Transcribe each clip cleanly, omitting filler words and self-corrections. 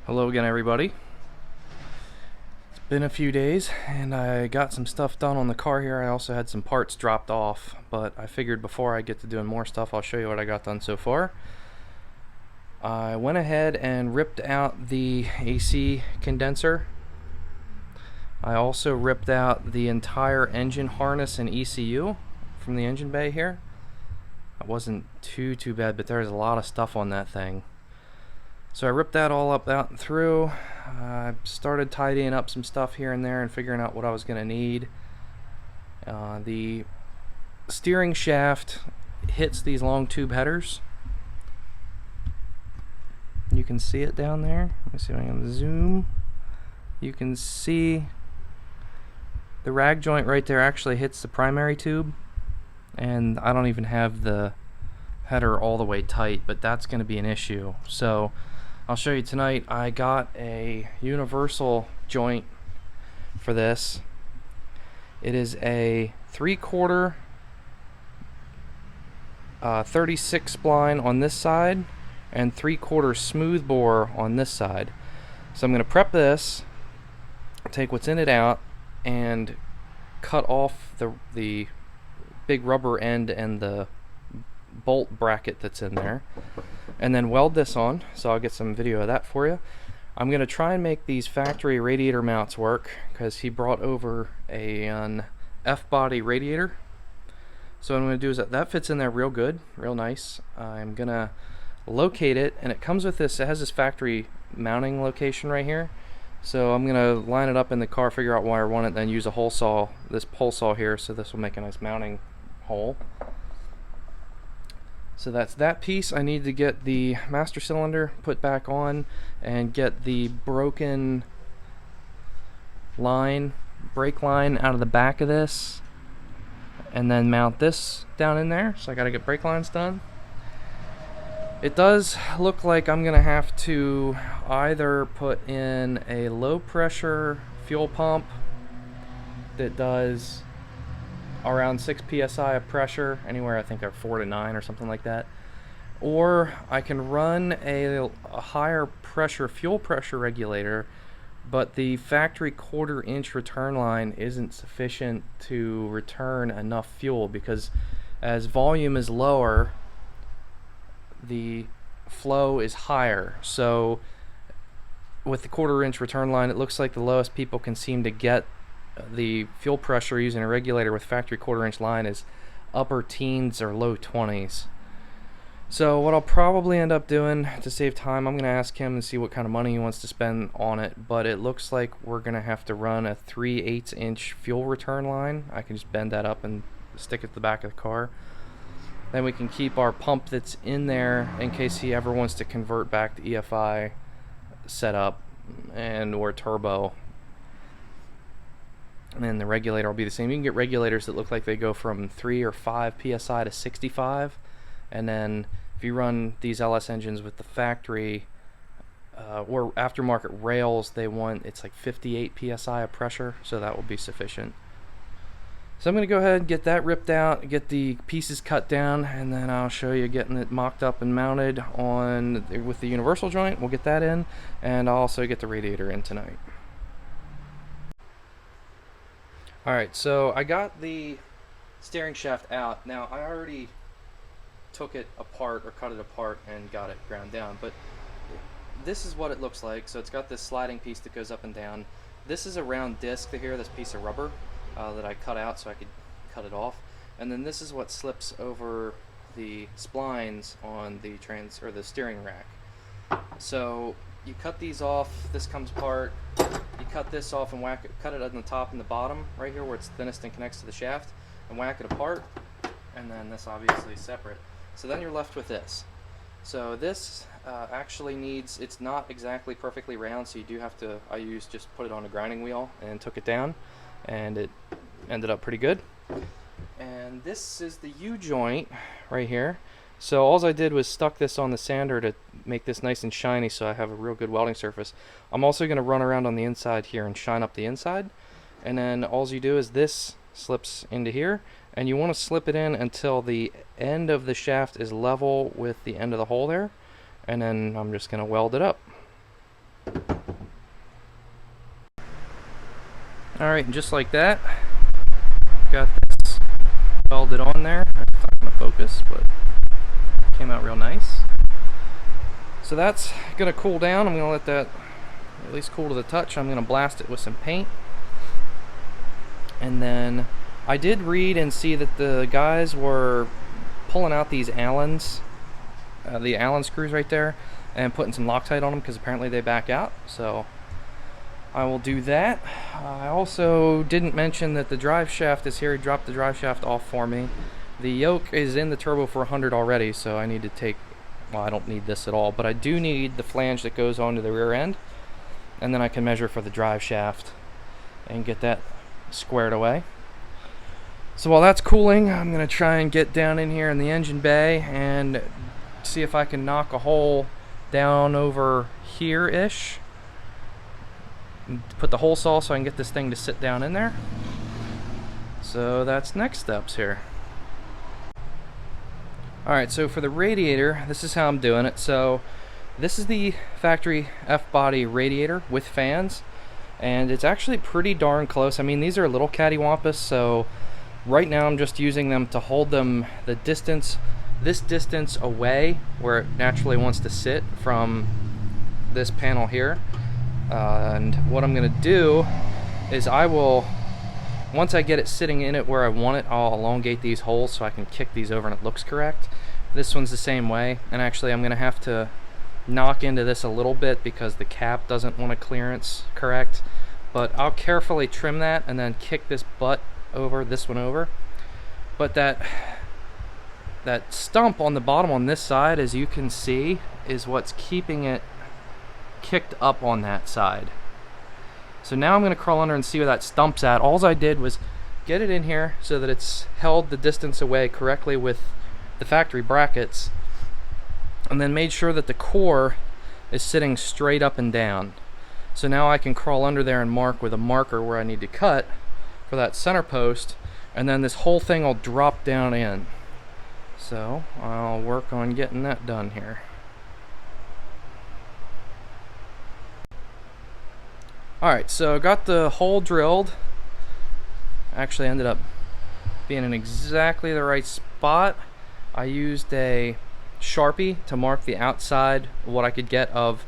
Hello again, everybody. It's been a few days and I got some stuff done on the car here. I also had some parts dropped off, but I figured before I get to doing more stuff, I'll show you what I got done so far. I went ahead and ripped out the AC condenser. I also ripped out the entire engine harness and ECU from the engine bay here. It wasn't too bad, but there's a lot of stuff on that thing. So I ripped that all up out and through. I started tidying up some stuff here and there and figuring out what I was going to need. The steering shaft hits these long tube headers. You can see it down there. Let me see if I can zoom. You can see the rag joint right there actually hits the primary tube, and I don't even have the header all the way tight, but that's going to be an issue. So I'll show you tonight. I got a universal joint for this. It is a 3/4 36 spline on this side and 3/4 smooth bore on this side. So I'm going to prep this, take what's in it out, and cut off the big rubber end and the bolt bracket that's in there, and then weld this on. So I'll get some video of that for you. I'm going to try and make these factory radiator mounts work because he brought over an F-body radiator. So what I'm going to do is that fits in there real good, real nice. I'm going to locate it, and it comes with this, it has this factory mounting location right here. So I'm going to line it up in the car, figure out where I want it, then use a hole saw, this pole saw here, so this will make a nice mounting hole. So that's that piece. I need to get the master cylinder put back on and get the broken line, brake line out of the back of this, and then mount this down in there. So I got to get brake lines done. It does look like I'm going to have to either put in a low pressure fuel pump that does around 6 psi of pressure, anywhere I think of 4 to 9 or something like that, or I can run a higher pressure fuel pressure regulator, but the factory 1/4 inch return line isn't sufficient to return enough fuel, because as volume is lower, the flow is higher. So with the 1/4 inch return line, it looks like the lowest people can seem to get the fuel pressure using a regulator with factory 1/4 inch line is upper teens or low 20s. So what I'll probably end up doing to save time, I'm going to ask him and see what kind of money he wants to spend on it, but it looks like we're going to have to run a 3/8 inch fuel return line. I can just bend that up and stick it to the back of the car. Then we can keep our pump that's in there in case he ever wants to convert back to EFI setup and or turbo. And then the regulator will be the same. You can get regulators that look like they go from 3 or 5 psi to 65, and then if you run these LS engines with the factory or aftermarket rails, they want, it's like 58 psi of pressure, so that will be sufficient. So I'm going to go ahead and get that ripped out, get the pieces cut down, and then I'll show you getting it mocked up and mounted on with the universal joint. We'll get that in, and I'll also get the radiator in tonight. Alright, so I got the steering shaft out. Now I already took it apart or cut it apart and got it ground down, but this is what it looks like. So it's got this sliding piece that goes up and down. This is a round disc here, this piece of rubber that I cut out so I could cut it off, and then this is what slips over the splines on the the steering rack. So you cut these off, this comes apart, you cut this off and cut it on the top and the bottom right here where it's thinnest and connects to the shaft, and whack it apart, and then this obviously is separate. So then you're left with this. So this actually needs, it's not exactly perfectly round, so you do have to, just put it on a grinding wheel and took it down, and it ended up pretty good. And this is the U-joint right here. So all I did was stuck this on the sander to make this nice and shiny so I have a real good welding surface. I'm also going to run around on the inside here and shine up the inside, and then all you do is this slips into here, and you want to slip it in until the end of the shaft is level with the end of the hole there, and then I'm just going to weld it up. Alright, and just like that, got this welded on there. It's not going to focus, but it came out real nice. So that's going to cool down. I'm going to let that at least cool to the touch. I'm going to blast it with some paint. And then I did read and see that the guys were pulling out these Allens, the Allen screws right there, and putting some Loctite on them because apparently they back out. So I will do that. I also didn't mention that the drive shaft is here. He dropped the drive shaft off for me. The yoke is in the turbo for 100 already, so I need to take, well, I don't need this at all, but I do need the flange that goes onto the rear end, and then I can measure for the drive shaft and get that squared away. So while that's cooling, I'm going to try and get down in here in the engine bay and see if I can knock a hole down over here-ish. Put the hole saw so I can get this thing to sit down in there. So that's next steps here. Alright, so for the radiator, this is how I'm doing it. So this is the factory F-body radiator with fans, and it's actually pretty darn close. I mean, these are a little cattywampus, so right now I'm just using them to hold them the distance, this distance away where it naturally wants to sit from this panel here. And what I'm going to do is I will, once I get it sitting in it where I want it, I'll elongate these holes so I can kick these over and it looks correct. This one's the same way, and actually I'm going to have to knock into this a little bit because the cap doesn't want to clearance correct, but I'll carefully trim that and then kick this butt over, this one over. But that stump on the bottom on this side, as you can see, is what's keeping it kicked up on that side. So now I'm going to crawl under and see where that stump's at. All I did was get it in here so that it's held the distance away correctly with the factory brackets, and then made sure that the core is sitting straight up and down. So now I can crawl under there and mark with a marker where I need to cut for that center post, and then this whole thing will drop down in. So I'll work on getting that done here. Alright, so I got the hole drilled. Actually ended up being in exactly the right spot. I used a Sharpie to mark the outside, what I could get of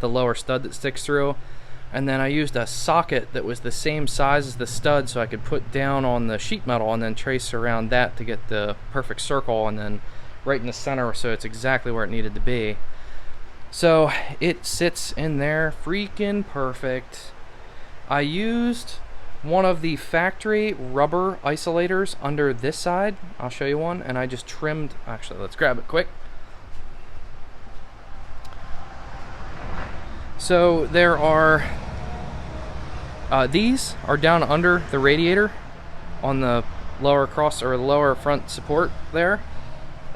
the lower stud that sticks through. And then I used a socket that was the same size as the stud so I could put down on the sheet metal and then trace around that to get the perfect circle, and then right in the center so it's exactly where it needed to be. So it sits in there freaking perfect. I used one of the factory rubber isolators under this side. I'll show you one, and I just trimmed, actually let's grab it quick. So there are, these are down under the radiator on the lower cross or lower front support there.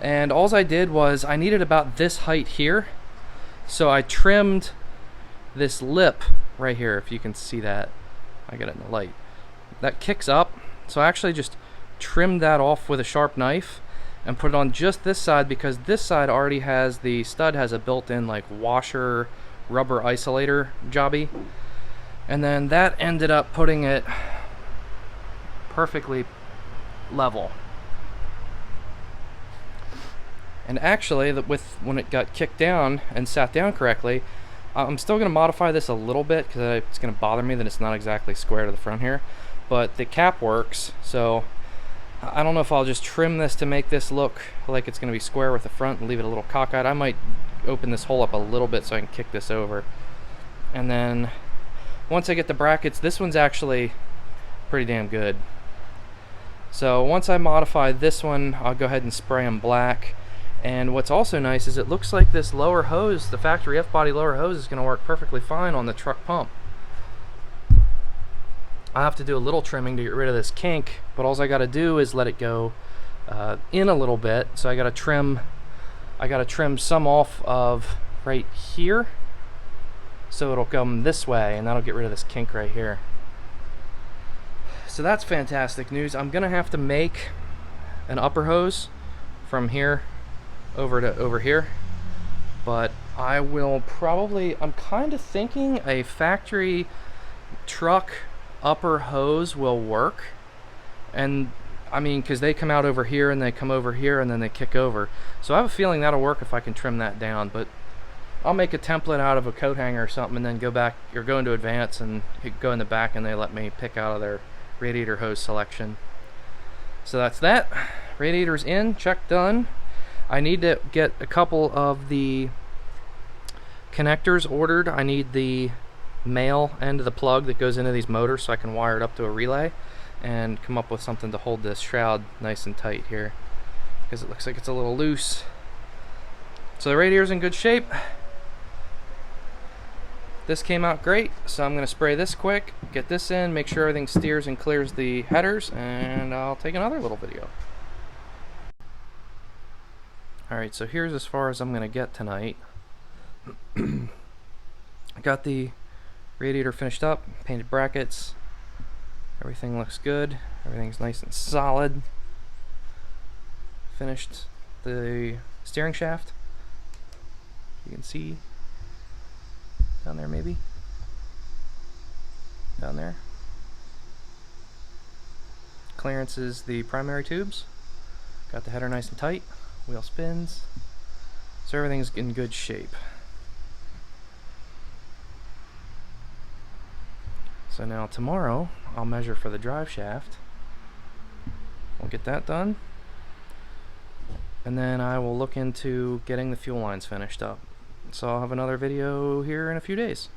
And all I did was I needed about this height here. So I trimmed this lip right here, if you can see that. I got it in the light. That kicks up. So I actually just trimmed that off with a sharp knife and put it on just this side, because this side already has, the stud has a built-in like washer rubber isolator jobby, and then that ended up putting it perfectly level. And actually, when it got kicked down and sat down correctly, I'm still going to modify this a little bit because it's going to bother me that it's not exactly square to the front here, but the cap works. So I don't know if I'll just trim this to make this look like it's going to be square with the front and leave it a little cockeyed. I might open this hole up a little bit so I can kick this over. And then once I get the brackets, this one's actually pretty damn good. So once I modify this one, I'll go ahead and spray them black. And what's also nice is it looks like this lower hose, the factory F-body lower hose, is going to work perfectly fine on the truck pump. I have to do a little trimming to get rid of this kink, but all I got to do is let it go in a little bit. So I got to trim some off of right here, so it'll come this way, and that'll get rid of this kink right here. So that's fantastic news. I'm gonna have to make an upper hose from here over to over here, but I will probably, I'm kind of thinking a factory truck upper hose will work, and I mean, because they come out over here and they come over here and then they kick over. So I have a feeling that'll work if I can trim that down, but I'll make a template out of a coat hanger or something and then go back or go into advance and go in the back, and they let me pick out of their radiator hose selection. So that's that. Radiator's in, check done. I need to get a couple of the connectors ordered. I need the male end of the plug that goes into these motors so I can wire it up to a relay and come up with something to hold this shroud nice and tight here, because it looks like it's a little loose. So the radiator's in good shape. This came out great, so I'm going to spray this quick, get this in, make sure everything steers and clears the headers, and I'll take another little video. Alright, so here's as far as I'm going to get tonight. I got the radiator finished up, painted brackets, everything looks good, everything's nice and solid. Finished the steering shaft, you can see down there, maybe down there. Clearance is the primary tubes. Got the header nice and tight, wheel spins, so everything's in good shape. So now tomorrow I'll measure for the drive shaft. We'll get that done, and then I will look into getting the fuel lines finished up. So I'll have another video here in a few days.